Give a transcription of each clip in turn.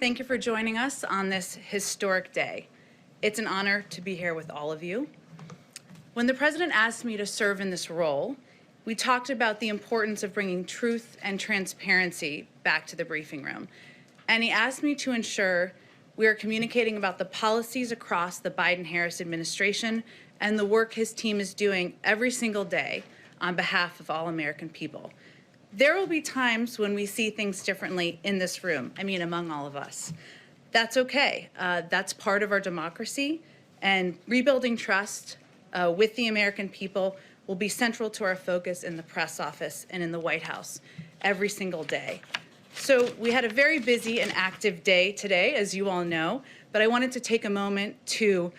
Thank you for joining us on this historic day. It's an honor to be here with all of you. When the President asked me to serve in this role, we talked about the importance of bringing truth and transparency back to the briefing room. And he asked me to ensure we are communicating about the policies across the Biden-Harris administration and the work his team is doing every single day on behalf of all American people. There will be times when we see things differently in this room, among all of us. That's okay. That's part of our democracy, and rebuilding trust with the American people will be central to our focus in the press office and in the White House every single day. So we had a very busy and active day today, as you all know, but I wanted to take a moment to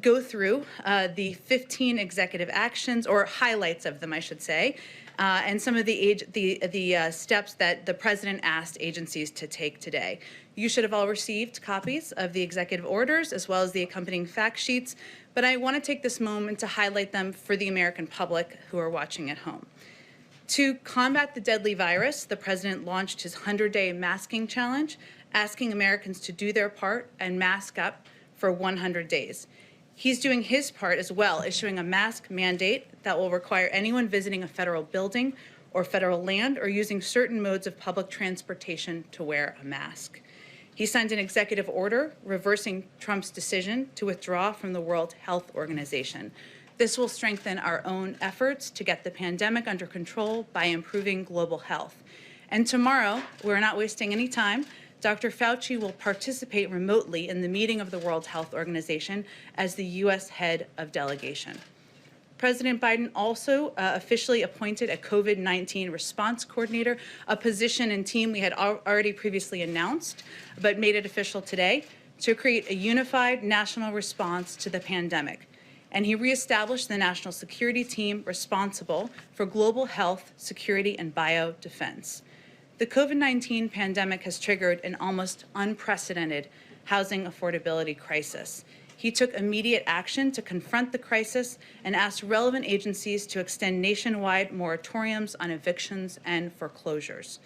go through the 15 executive actions, or highlights of them, I should say, and some of the steps that the President asked agencies to take today. You should have all received copies of the executive orders as well as the accompanying fact sheets, but I want to take this moment to highlight them for the American public who are watching at home. To combat the deadly virus, the President launched his 100-day masking challenge, asking Americans to do their part and mask up for 100 days. He's doing his part as well, issuing a mask mandate that will require anyone visiting a federal building or federal land or using certain modes of public transportation to wear a mask. He signed an executive order reversing Trump's decision to withdraw from the World Health Organization. This will strengthen our own efforts to get the pandemic under control by improving global health. And tomorrow, we're not wasting any time, Dr. Fauci will participate remotely in the meeting of the World Health Organization as the U.S. head of delegation. President Biden also officially appointed a COVID-19 response coordinator, a position and team we had already previously announced, but made it official today, to create a unified national response to the pandemic. And he reestablished the national security team responsible for global health, security, and biodefense. The COVID-19 pandemic has triggered an almost unprecedented housing affordability crisis. He took immediate action to confront the crisis and asked relevant agencies to extend nationwide moratoriums on evictions and foreclosures.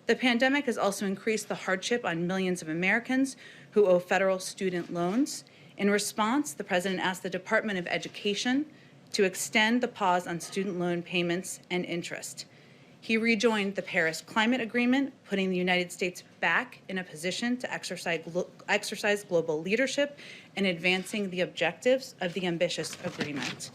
The pandemic has also increased the hardship on millions of Americans who owe federal student loans. In response, the President asked the Department of Education to extend the pause on student loan payments and interest. He rejoined the Paris Climate Agreement, putting the United States back in a position to exercise global leadership and advancing the objectives of the ambitious agreement.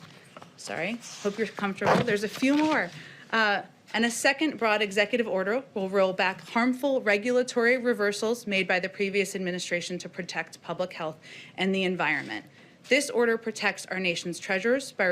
Sorry, hope you're comfortable. There's a few more. And a second broad executive order will roll back harmful regulatory reversals made by the previous administration to protect public health and the environment. This order protects our nation's treasures by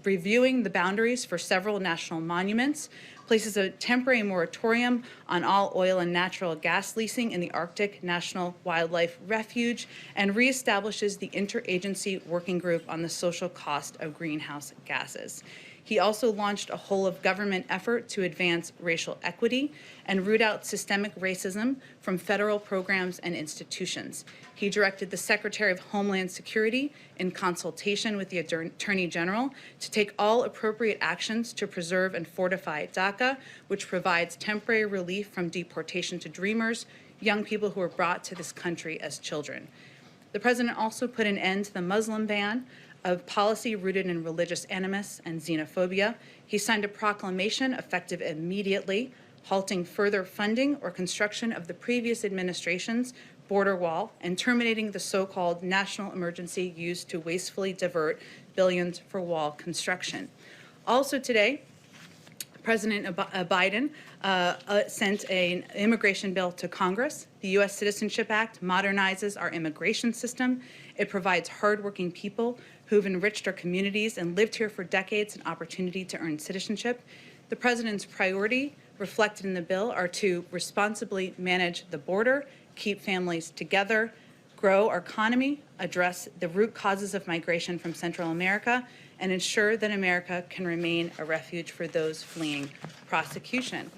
reviewing the boundaries for several national monuments, places a temporary moratorium on all oil and natural gas leasing in the Arctic National Wildlife Refuge, and reestablishes the interagency working group on the social cost of greenhouse gases. He also launched a whole-of-government effort to advance racial equity and root out systemic racism from federal programs and institutions. He directed the Secretary of Homeland Security, in consultation with the Attorney General, to take all appropriate actions to preserve and fortify DACA, which provides temporary relief from deportation to Dreamers, young people who were brought to this country as children. The President also put an end to the Muslim ban, of policy rooted in religious animus and xenophobia. He signed a proclamation effective immediately, halting further funding or construction of the previous administration's border wall and terminating the so-called national emergency used to wastefully divert billions for wall construction. Also today, President Biden sent an immigration bill to Congress. The U.S. Citizenship Act modernizes our immigration system. It provides hardworking people who've enriched our communities and lived here for decades an opportunity to earn citizenship. The President's priority reflected in the bill are to responsibly manage the border, keep families together, grow our economy, address the root causes of migration from Central America, and ensure that America can remain a refuge for those fleeing prosecution.